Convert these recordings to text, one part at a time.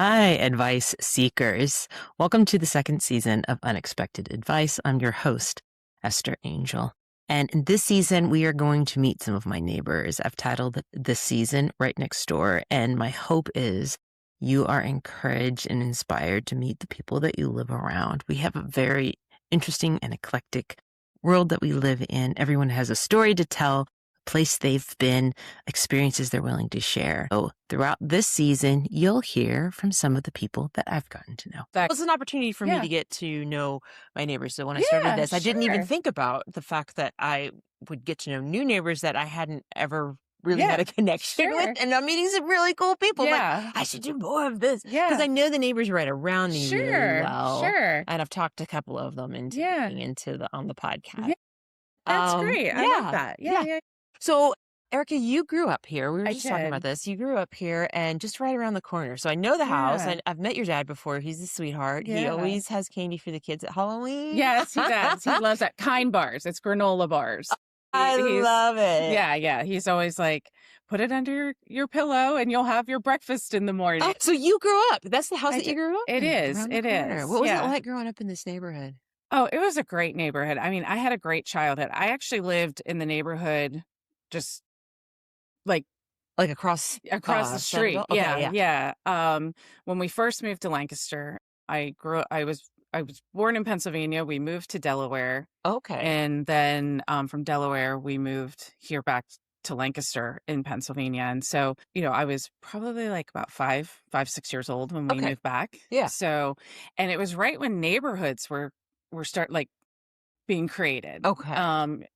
Hi, advice seekers. Welcome to the second season of Unexpected Advice. I'm your host, Esther Angel. And in this season, we are going to meet some of my neighbors. I've titled this season Right Next Door. And my hope is you are encouraged and inspired to meet the people that you live around. We have a very interesting and eclectic world that we live in. Everyone has a story to tell, place they've been, experiences they're willing to share. So throughout this season, you'll hear from some of the people that I've gotten to know. It was an opportunity for me to get to know my neighbors. So when I started this, I didn't even think about the fact that I would get to know new neighbors that I hadn't ever really had a connection with. And I'm meeting some really cool people. Like, I should do more of this. Because I know the neighbors right around me really well. And I've talked to a couple of them into being on the podcast. That's great. I love that. Yeah. So, Erica, you grew up here. We were just talking about this. You grew up here and just right around the corner. So I know the house. And I've met your dad before. He's a sweetheart. He always has candy for the kids at Halloween. Yes, he does. He loves that. Kind bars. It's granola bars. I love it. Yeah. He's always like, put it under your pillow and you'll have your breakfast in the morning. Oh, so you grew up. That's the house that you grew up in? It is. It is. What was it like growing up in this neighborhood? Oh, it was a great neighborhood. I mean, I had a great childhood. I actually lived in the neighborhood just like across the street. Okay, yeah. When we first moved to Lancaster, I was born in Pennsylvania. We moved to Delaware. Okay. And then from Delaware, we moved here back to Lancaster in Pennsylvania. And so, I was probably like about 6 years old when we moved back. Yeah. So, and it was right when neighborhoods were being created. Okay.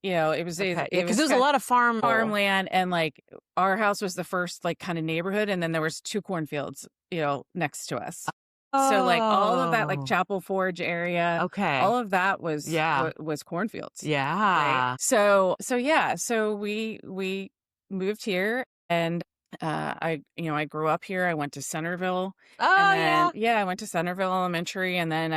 It was because there was a lot of farmland, and like our house was the first like kind of neighborhood, and then there was 2 cornfields, next to us. So like all of that like Chapel Forge area, all of that was cornfields. Yeah. Right? So we moved here, and I grew up here. I went to Centerville. I went to Centerville Elementary, and then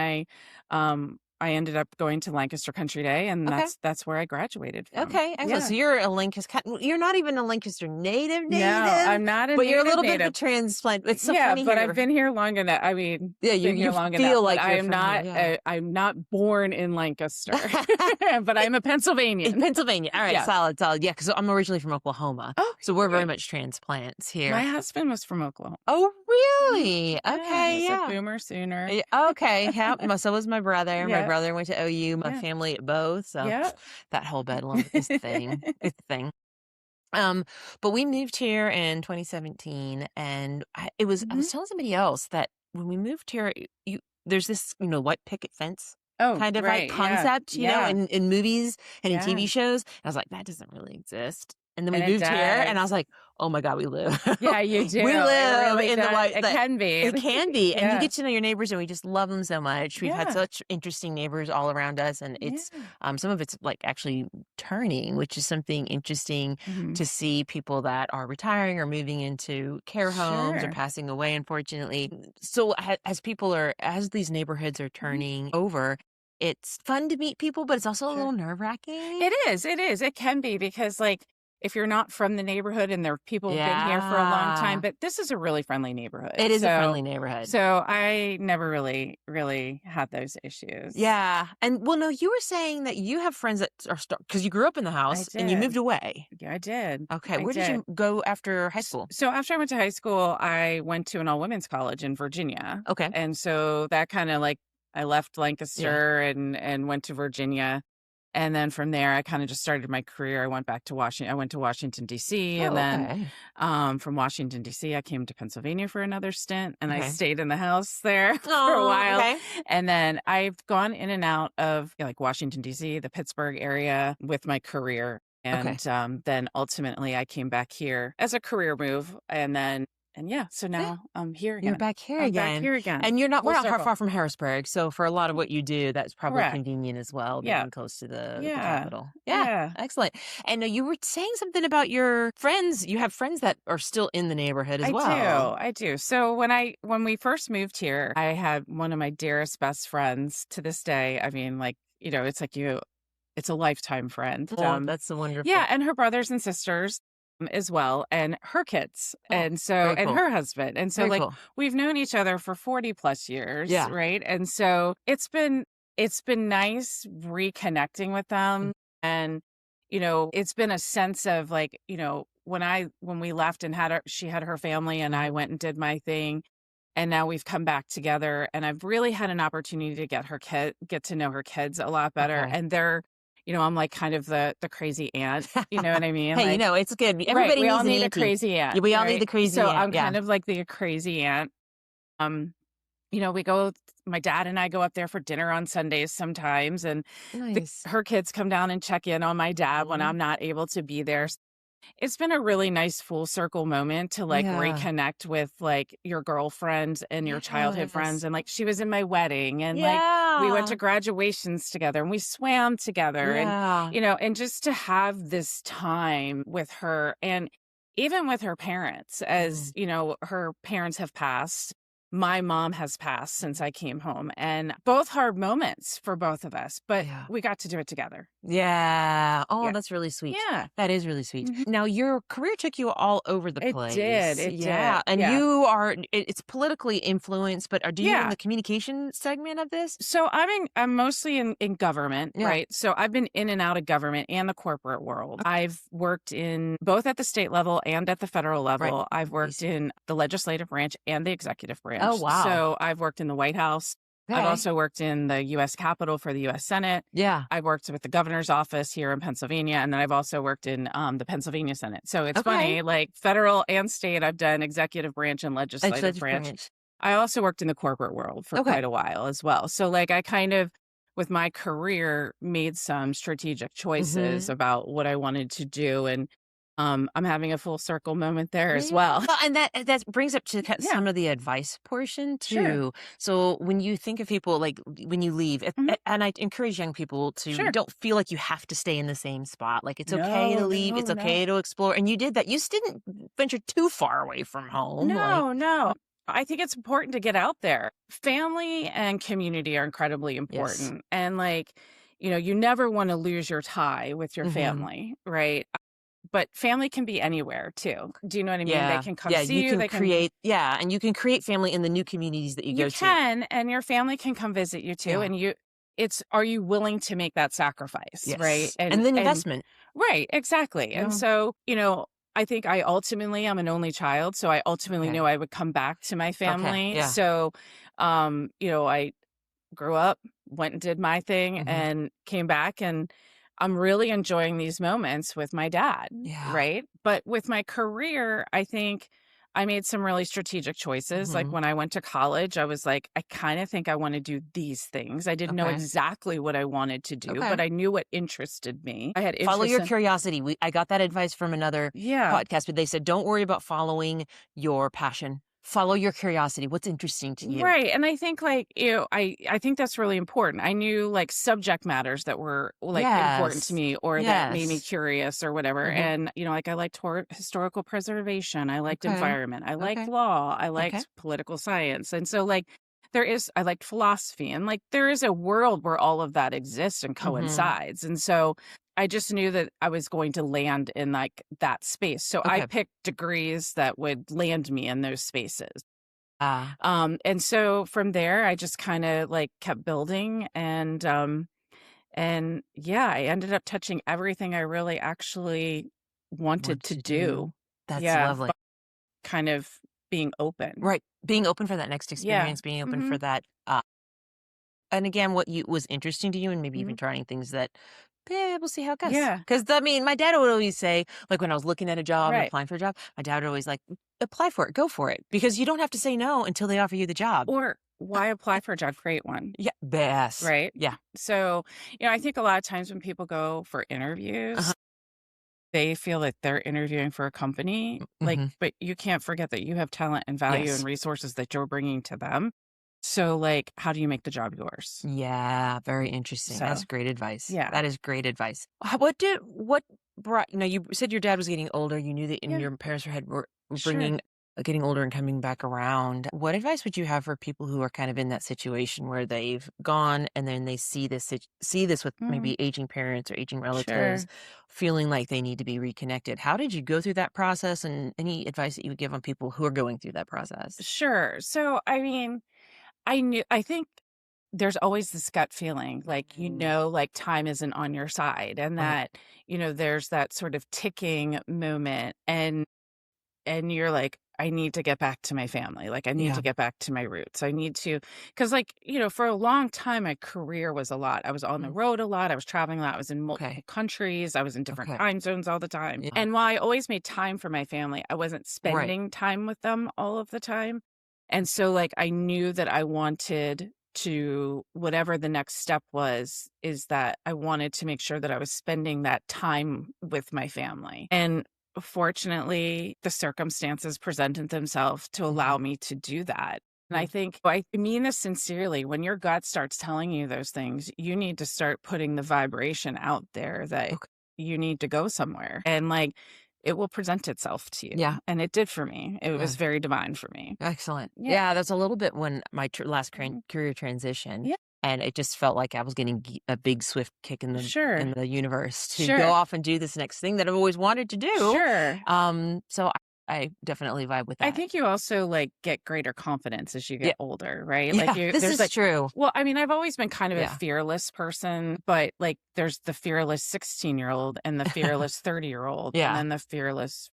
I ended up going to Lancaster Country Day, and that's where I graduated from. Okay, excellent. So you're a Lancaster. You're not even a Lancaster native. No, I'm not a native. But you're a little bit of a transplant. It's so funny. But I've been here long enough. I mean, you long feel enough, like I am not. I'm not born in Lancaster, but I'm a Pennsylvanian. In Pennsylvania. All right, solid. Yeah, because I'm originally from Oklahoma. Oh, so we're very much transplants here. My husband was from Oklahoma. Oh, really? Okay, he's a boomer sooner. Okay, so was my brother. My brother went to OU. My family at both. So that whole bedlam is the thing. It's the thing. But we moved here in 2017, and I was telling somebody else that when we moved here, there's this white picket fence kind of like concept, in movies and in TV shows. And I was like, that doesn't really exist. And then we moved here, and I was like, oh my God, we live. Yeah, you do. We live really in the white. It can be. It can be. And you get to know your neighbors, and we just love them so much. We've had such interesting neighbors all around us, and it's some of it's like actually turning, which is something interesting to see people that are retiring or moving into care homes or passing away, unfortunately. So as these neighborhoods are turning over, it's fun to meet people, but it's also a little nerve-wracking. It is. It can be, because like, if you're not from the neighborhood and there are people who've been here for a long time, but this is a really friendly neighborhood. It is a friendly neighborhood. So I never really had those issues. Yeah. And no, you were saying that you have friends that are because you grew up in the house and you moved away. Yeah, I did. Okay. Where did you go after high school? So after I went to high school, I went to an all-women's college in Virginia. Okay. And so that kind of like, I left Lancaster and went to Virginia. And then from there, I kind of just started my career. I went to Washington, D.C. And then from Washington, D.C., I came to Pennsylvania for another stint. And I stayed in the house there for a while. Okay. And then I've gone in and out of like Washington, D.C., the Pittsburgh area with my career. And then ultimately, I came back here as a career move. So now I'm here again. You're back here again. And we're not far from Harrisburg. So for a lot of what you do, that's probably convenient as well, being close to the capital. Yeah. Excellent. And you were saying something about your friends. You have friends that are still in the neighborhood as well. I do. So when we first moved here, I had one of my dearest best friends to this day. I mean, like, it's like it's a lifetime friend. That's wonderful. Yeah. And her brothers and sisters. as well, and her kids. Oh, And so, very and cool. her husband. And so Very like cool. we've known each other for 40 plus years, Yeah. right? And so it's been nice reconnecting with Mm. them. And, it's been a sense of like, when we left and she had her family and I Mhm. went and did my thing. And now we've come back together and I've really had an opportunity to get to know her kids a lot better. Okay. And I'm like kind of the crazy aunt, you know what I mean? Hey, Like, it's good. right, Everybody we all needs an need a auntie. crazy aunt, Yeah, we all need right? the crazy So aunt. I'm Yeah. kind of like the crazy aunt. Um, we go my dad and I go up there for dinner on Sundays sometimes, and Nice. her kids come down and check in on my dad when Mhm. I'm not able to be there. It's been a really nice full circle moment to like Yeah. reconnect with like your girlfriends and your childhood friends. Yes. And like she was in my wedding and like we went to Yeah. graduations together and we swam together and, Yeah. and just to have this time with her and even with her parents, as Mhm. her parents have passed. My mom has passed since I came home, and both hard moments for both of us, but Yeah. we got to do it together. Yeah. Oh, Yeah. that's really sweet. Yeah. That is really sweet. Mhm. Now, your career took you all over the It did. place. It Yeah. did. And Yeah. it's politically influenced, but do you in Yeah. the communication segment of this? So I'm mostly in government, Yeah. right? So I've been in and out of government and the corporate world. I've worked in both at the state level and at the federal Right. level. I've worked Nice. in the legislative branch and the executive Oh, branch. wow. So I've worked in the White House. I've Okay. also worked in the US Capitol for the US Senate. Yeah. I've worked with the governor's office here in Pennsylvania, and then I've also worked in the Pennsylvania Senate. So it's Okay. funny, like federal and state, I've done executive branch and legislative Legislative branch. branch. I also worked in the corporate world for Okay. quite a while as well. So, like, I kind of, with my career, made some strategic choices Mhm. about what I wanted to do. And I'm having a full circle moment there as Yeah. well. Well, and that brings up to Yeah, some of the advice portion sure. too. So when you think of people like when you leave, Hmm. and I encourage young people to Sure. don't feel like you have to stay in the same spot. Like it's okay to No, leave, no, it's no. okay to explore, and you did that. You didn't venture too far away from home. Like, No, no. I think it's important to get out there. Family and community are incredibly yes. important. And, like, you never want to lose your tie with your Hmm. family, right? But family can be anywhere too. Do you know what I mean? They Yeah. can come Yeah. see You you. can They can, create. Yeah, and you can create family in the new communities that you you go to. can, and your family can come visit you too. Yeah. And are you willing to make that sacrifice? Right. Yes. And then And investment. right, exactly. And Yeah. so, I think I'm an only child. So I ultimately Okay. knew I would come back to my Okay. family. Yeah. So, I grew up, went and did my thing, Hmm. and came back. And I'm really enjoying these moments with my dad, Yeah. right? But with my career, I think I made some really strategic choices. Like Hmm. when I went to college, I was like, I kind of think I want to do these things. I didn't know Okay. exactly what I wanted to do, Okay. but I knew what interested me. I had Follow interest your in, curiosity. I got that advice from another yeah. podcast, but they said, don't worry about following your passion. Follow your curiosity. What's interesting to you? Right. And I think like, I think that's really important. I knew like subject matters that were like important to Yes. me or that made me Yes. curious or whatever. Hmm. And, like I liked historical preservation. I liked Okay. environment. I liked Okay. law. I Okay. liked political science. And so like I liked philosophy and like there is a world where all of that exists and Hmm. coincides. And so I just knew that I was going to land in like that space. So I Okay. picked degrees that would land me in those spaces. Ah, And so from there, I just kind of like kept building and yeah, I ended up touching everything I really actually wanted what to to do. do? That's Yeah, lovely. but kind of being open. Right. Being open for that next Yeah. experience, being open Mm-hmm. for that. And again, what you was interesting to you, and maybe Hmm. even trying things that, yeah, we'll see how it goes. Yeah. Because I mean, my dad would always say, like when I was looking at a job and Right. applying for a job, my dad would always like, apply for it, go for it, because you don't have to say no until they offer you the job. Or why apply for a job? Create one. Yeah, yes, Right. yeah, So, I think a lot of times when people go for uh-huh. interviews, they feel that they're interviewing for a company, like, Hmm. but you can't forget that you have talent and value and Yes, resources that you're bringing to them. So, like, how do you make the job yours? yeah, very interesting. So, That's great advice. yeah. That is great advice. What brought? You know, you said your dad was getting older. You knew that, and Yeah, your parents were sure. bringing getting older and coming back around, what advice would you have for people who are kind of in that situation where they've gone and then they see this with Mhm. maybe aging parents or aging relatives, Sure. feeling like they need to be reconnected? How did you go through that process, and any advice that you would give on people who are going through that process? Sure. So, I mean, I think there's always this gut feeling, like, Mm, like time isn't on your side and right. that, there's that sort of ticking moment and you're like, I need to get back to my family. Like, I need Yeah. to get back to my roots. I need to, because, like, for a long time, my career was a lot. I was on the Mm, road a lot. I was traveling a lot. I was in multiple okay. countries. I was in different Okay. time zones all the time. Yeah. And while I always made time for my family, I wasn't Right. spending time with them all of the time. And so, like, I knew that I wanted to, whatever the next step was, is that I wanted to make sure that I was spending that time with my family. And fortunately, the circumstances presented themselves to allow Mhm. me to do that. And I Mm, think I mean this sincerely. When your gut starts telling you those things, you need to start putting the vibration out there that okay. you need to go somewhere. And like it will present itself to you. Yeah. And it did for me. It was Yeah. very divine for me. Excellent. Yeah. Yeah, that's a little bit when my last Mhm. career transition, Yeah. and it just felt like I was getting a big swift kick Sure. in the universe to go Sure. off and do this next thing that I've always wanted to do. Sure. So I definitely vibe with I that. think you also, like, get greater confidence as you Yeah, get older, right? Like, yeah, this there's, is like true. well, I mean, I've always been kind of a Yeah, fearless person, but, like, there's the fearless 16-year-old and the fearless 30-year-old and yeah, then the fearless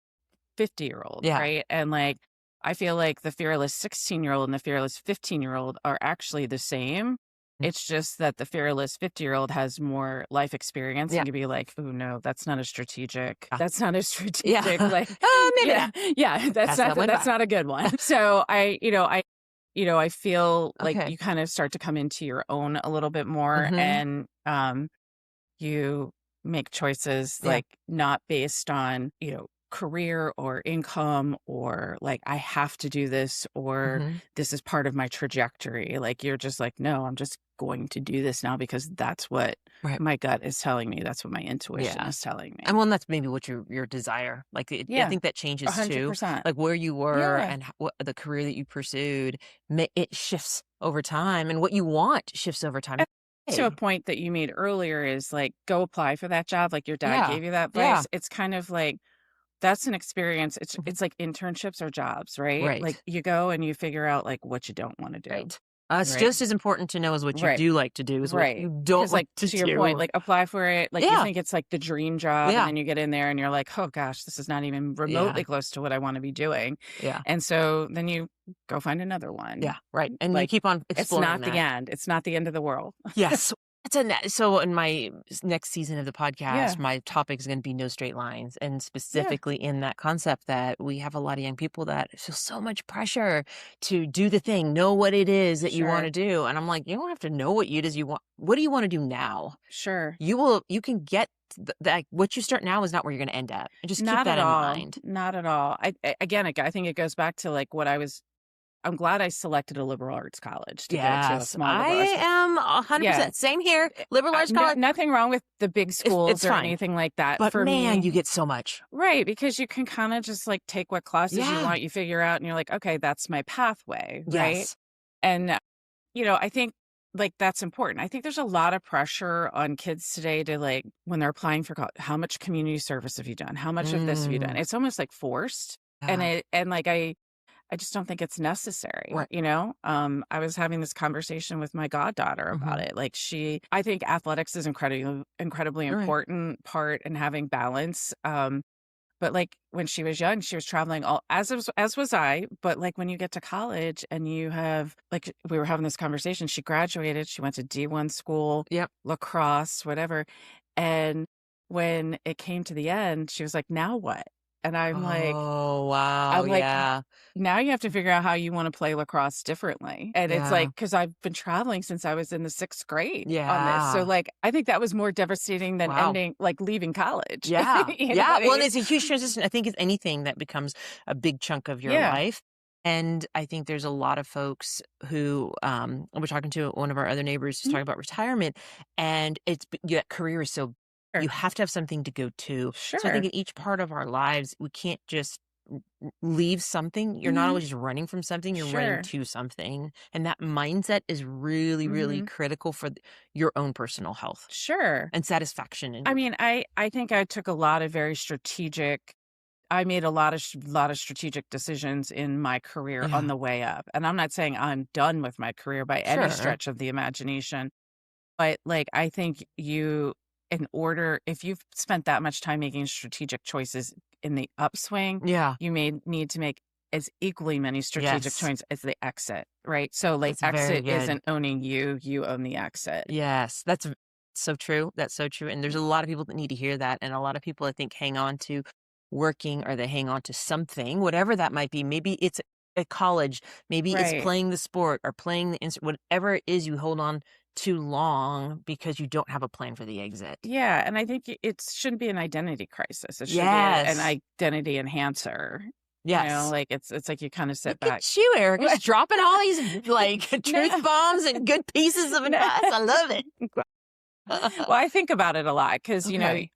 50-year-old, yeah. right? And, like, I feel like the fearless 16-year-old and the fearless 15-year-old are actually the same. Mm, It's just that the fearless 50-year-old has more life experience yeah, and can be like, "Oh, no, that's not a strategic yeah, that's not a yeah. strategic, like" Maybe yeah, not. yeah, Pass that one that's by. not a good one. So I feel like Okay. you kind of start to come into your own a little bit more Hmm. and, you make choices Yeah. like not based on, career or income or like I have to do this or Hmm. this is part of my trajectory. Like you're just like, no, I'm just going to do this now because that's what Right. my gut is telling me. That's what my intuition Yeah. is telling And me. well, that's maybe what your desire. Like, I Yeah, think that changes too. 100%. Like where you were Yeah. and what the career that you pursued, it shifts over time, and what you want shifts over time. And to a Hey, point that you made earlier is like go apply for that job. Like your dad yeah, gave you that yeah, advice. It's kind of like that's an experience. It's mhm, it's like internships or jobs, right? Like right, you go and you figure out like what you don't want to do. right. It's Right. just as important to know as what you Right. do like to do is what Right. you don't Because like like to to your point, do. like apply for it, like you Yeah, think it's like the dream job, and yeah, then you get in there and you're like, oh gosh, this is not even yeah, remotely close to what I want to be doing. yeah, And so then you go find another one. yeah, right. And you Like keep on it's exploring not the that. end. It's not the end of the world. Yes. So in my next season of the Yeah. podcast, my topic is going to be no straight lines, and Yeah. specifically in that concept that we have a lot of young people that feel so much pressure to do the thing, know what it is that you want to Sure. do. And I'm like, you don't have to know what it is you want. What do you want to do now? Sure. You can get that. What you start now is not where you're going to end up. And just keep Not that at in all. mind. Not at all. Again, I think it goes back to like what I'm glad I selected a liberal arts college to go to a Yes, small I liberal arts. am Yeah. 100% same here. Liberal arts college, Nothing wrong with the big schools it's or fine. anything like that But for man, you me. get so much. Right, because you can kind of just like take what classes you Yeah. want, you figure out, and you're like, okay, that's my pathway, right? Yes. And, I think like that's important. I think there's a lot of pressure on kids today to like, when they're applying for college, how much community service have you done? How much of this have you done? Mm, It's almost like forced. yeah, And like, I just don't think it's necessary, right. I was having this conversation with my goddaughter about Mhm. it. Like I think athletics is incredibly Right. important part in having balance. But like when she was young, she was traveling all as was I. But like when you get to college and you have like we were having this conversation, she graduated, she went to D1 school, Yep. lacrosse, whatever. And when it came to the end, she was like, now what? And Oh, wow, I'm like, yeah, now you have to figure out how you wanna play lacrosse differently, and it's yeah, like because 'cause I've been traveling since I was in the 6th grade on this, so, yeah. like, I think that was more devastating than Wow. ending like, leaving college. Yeah, You know yeah, what I well, and mean? it's a huge transition. I think it's anything that becomes a big chunk of your Yeah, life, and I think there's a lot of folks who, we're talking to one of our other neighbors who's mhm, talking about retirement, and yeah, career is so sure, you have to have something to go to. So I think sure, in each part of our lives, we can't just leave something. You're not Mhm. always just running from something, you're running Sure. to something. And that mindset is really, really Mhm. critical for your own personal health Sure. and satisfaction. I And mean, I think I took a lot of very strategic I made a lot of strategic decisions in my career on yeah, the way up, and I'm not saying I'm done with my career by any sure. stretch of the imagination, but, like, I think if you've spent that much time making strategic choices in the upswing, Yeah. you may need to make as equally many strategic Yes. choices as the exit, right? So, like, That's very exit good. isn't owning you, you own the exit. Yes, so true. That's so true. And there's a lot of people that need to hear that. And a lot of people, I think, hang on to working or they hang on to something, whatever that might be. Maybe it's at college, maybe it's Right. playing the sport or playing the instrument, whatever it is you hold on too long because you don't have a plan for the exit. Yeah, and I think it shouldn't be an identity crisis. It should be an Yes. identity enhancer. Yes. Like it's like you kind of sit Look back. at you, Erica, just dropping all these like truth No, bombs and good pieces of no. advice. I love it. Well, I think about it a lot because Okay.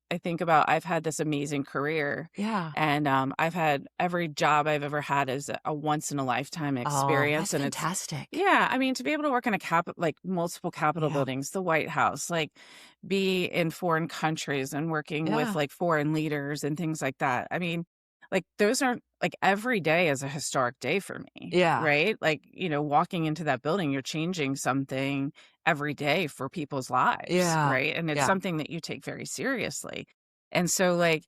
I think about I've had this amazing career, Yeah. and I've had every job I've ever had is a once in a lifetime Oh, that's experience, and it's fantastic. yeah. I mean, to be able to work in a like multiple Capitol Yeah. buildings, the White House, like be in foreign countries and working with Yeah. like foreign leaders and things like that. I mean, like those aren't like every day is a historic day for me, Yeah. right? Like, walking into that building, you're changing something every day for people's lives, Yeah. right? And it's Yeah. something that you take very seriously. And so, like,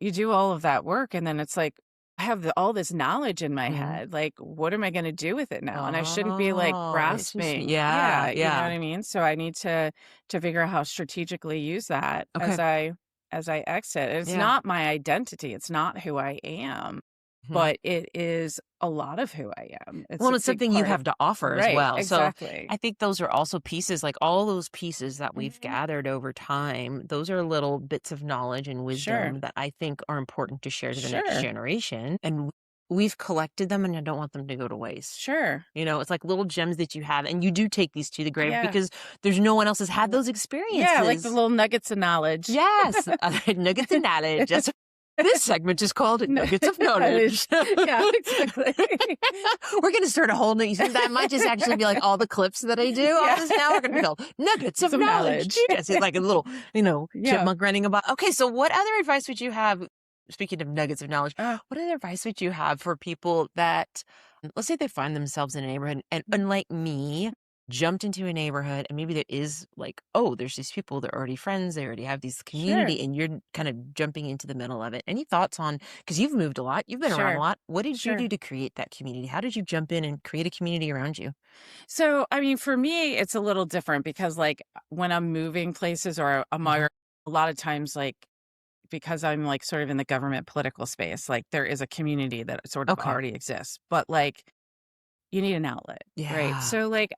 you do all of that work, and then it's like, I have all this knowledge in my Mhm. head. Like, what am I going to do with it now? And I shouldn't be like Oh, interesting. grasping. Yeah, Yeah, you know what yeah. I mean? So I need to figure out how strategically use that Okay. as I exit. It's Yeah. not my identity. It's not who I am, Mhm. but it is a lot of who I am. It's Well, a it's big something you part of have to offer as right, well. So exactly. I think those are also pieces, like all those pieces that we've Mhm. gathered over time. Those are little bits of knowledge and Sure. wisdom that I think are important to share to the next Sure. generation. And we've collected them and I don't want them to go to waste. Sure. It's like little gems that you have, and you do take these to the grave Yeah. because there's no one else has had W those Yeah, like the experiences. little nuggets of knowledge. Yes, nuggets of knowledge. This segment is called No Nuggets of knowledge. Knowledge. Yeah, exactly. We're gonna start a whole new that might just actually be like all the clips that I do off Yeah. this now are gonna be called Nuggets of Some Knowledge. knowledge. Yes, it's like a little, Yeah. chipmunk running about. Okay, so what other advice would you have, speaking of nuggets of knowledge, Uh, what other advice would you have for people that, let's say they find themselves in a neighborhood and unlike me, jumped into a neighborhood and maybe there is like, oh, there's these people, they're already friends, they already have these sure, community and you're kind of jumping into the middle of it. Any thoughts on, because you've moved a lot, you've been around a sure, lot. What did you do sure. to create that community? How did you jump in and create a community around you? So, I mean, for me, it's a little different because, like, when I'm moving places or Mhm. a lot of times, like, because I'm like sort of in the government political space, like there is a community that sort of Okay. already exists, but like you need an outlet, right? Yeah. So, like,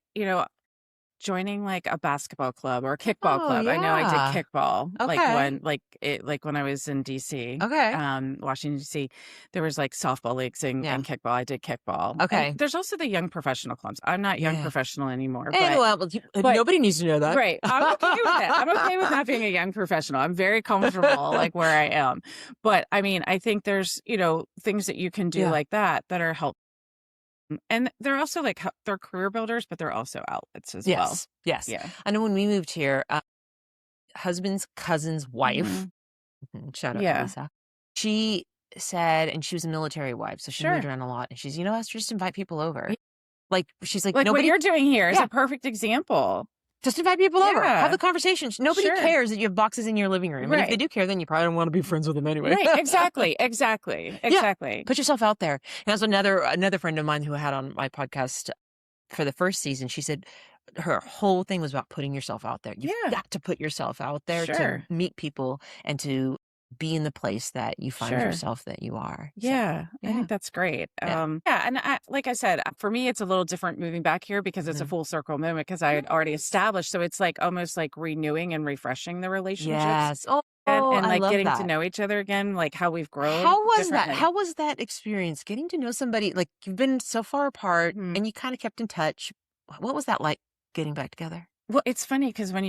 joining, like, a basketball club or a kickball Oh, club. I know I did yeah. kickball, Okay. like, when I was in DC, Okay. Washington, DC, there was, like, softball leagues Yeah. and kickball. I did kickball. And Okay. there's also the young professional clubs. I'm not young Yeah. professional anymore, And well, but nobody needs to know that. right, I'm okay with that. I'm okay with not being a young professional. I'm very comfortable, like, where I am. But, I mean, I think there's, things that you can do Yeah. like that are helpful. And they're also, like, they're career builders, but they're also outlets as well. Yes. Yes. Yeah. I know when we moved here, husband's cousin's wife, Mhm. shout out to Yeah. Lisa. She said, and she was a military wife, so she moved Sure. around a lot. And she's, Esther, just invite people over. Y Like, she's like, Like, what nobody, you're doing here is yeah, a perfect example. just invite people over. Have Yeah. the conversations. Nobody Sure. cares that you have boxes in your living room. And if they Right. do care, then you probably don't want to be friends with them anyway. Right. Exactly. Exactly. Yeah. Exactly. Put yourself out there. And that's another friend of mine who I had on my podcast for the first season. She said her whole thing was about putting yourself out there. You've Yeah. got to put yourself out there to Sure. meet people and to be in the place that you find Sure. yourself that you are. So, Yeah, I yeah. think that's great. Yeah. Yeah, and like I said, for me, it's a little different moving back here because it's a Mhm. full circle moment because I had already Yes. established. So it's like almost like renewing and refreshing the relationships Yes. Oh, and I like love getting to that. know each other again, like how we've grown How was that? differently. How was that experience getting to know somebody? Like you've been so far apart Mhm. and you kind of kept in touch. What was that like getting back together? Well, it's funny because when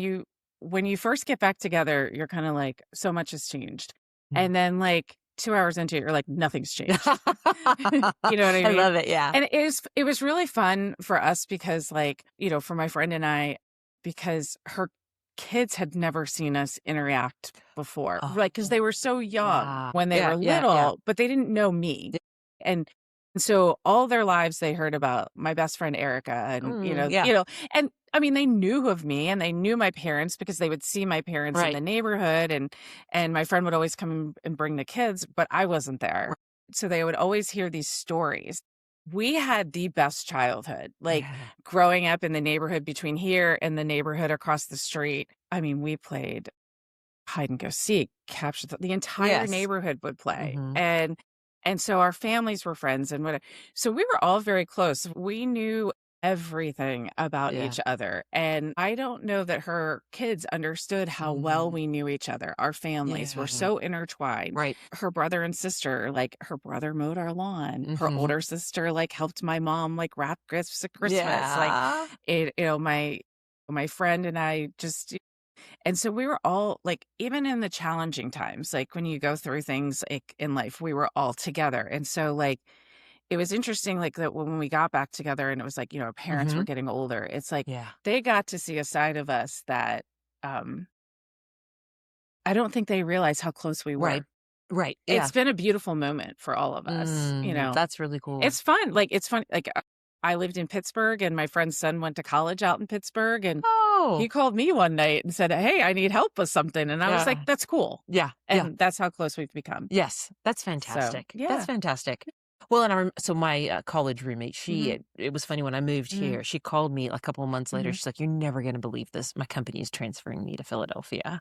you first get back together, you're kind of like so much has changed, Mm. and then like 2 hours into it, you're like, nothing's changed. You know what I mean? I love it. Yeah. And it was really fun for us because, like, you know, for my friend and I, because her kids had never seen us interact before, Oh, like, because they were so young yeah. when they were little, but they didn't know me. And so all their lives they heard about my best friend Erica, and and I mean, they knew of me and they knew my parents because they would see my parents in the neighborhood, and my friend would always come and bring the kids, but I wasn't there. So they would always hear these stories. We had the best childhood, like growing up in the neighborhood between here and the neighborhood across the street. I mean, we played hide and go seek, capture the entire neighborhood would play. And so our families were friends and whatever. So we were all very close. We knew everything about each other. And I don't know that her kids understood how well we knew each other. Our families were so intertwined. Right. Her brother and sister, like her brother mowed our lawn. Her older sister, like helped my mom, like wrap gifts at Christmas. Like my friend and I just, and so we were all like, even in the challenging times, like when you go through things like in life, we were all together. And so like, it was interesting, like that when we got back together and it was like, you know, our parents were getting older. It's like, they got to see a side of us that, I don't think they realized how close we were. Right. It's been a beautiful moment for all of us, you know. That's really cool. It's fun. Like, it's fun. Like, I lived in Pittsburgh and my friend's son went to college out in Pittsburgh, and he called me one night and said, "Hey, I need help with something." And I was like, "That's cool." Yeah. And that's how close we've become. Yes. That's fantastic. So, That's fantastic. Well, and so my college roommate, it was funny when I moved here, she called me a couple of months later. She's like, "You're never going to believe this. My company is transferring me to Philadelphia."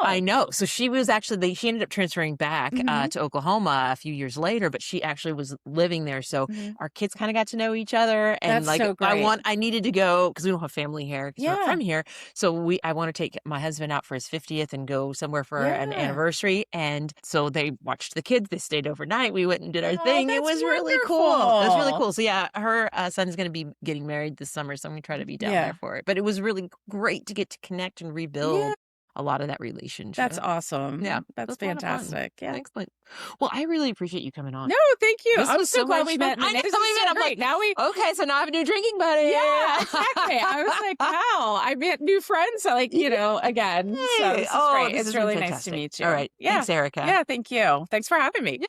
I know. So she was actually, she ended up transferring back to Oklahoma a few years later, but she actually was living there. So our kids kind of got to know each other. And That's like, so great. I needed to go because we don't have family here because we're from here. So I want to take my husband out for his 50th and go somewhere for an anniversary. And so they watched the kids. They stayed overnight. We went and did our thing. It was really cool. It was really cool. So yeah, her son is going to be getting married this summer. So I'm going to try to be down there for it. But it was really great to get to connect and rebuild a lot of that relationship. That's awesome. Yeah. That's fantastic. Yeah. Excellent. Well, I really appreciate you coming on. No, thank you. I'm so glad we met. I know we met. I'm like, now we. Okay, so now I have a new drinking buddy. Yeah, exactly. I was like, wow, I met new friends. Like, you know, again. So this is great. It's really nice to meet you. All right. Yeah. Thanks, Erica. Yeah, thank you. Thanks for having me. Yeah.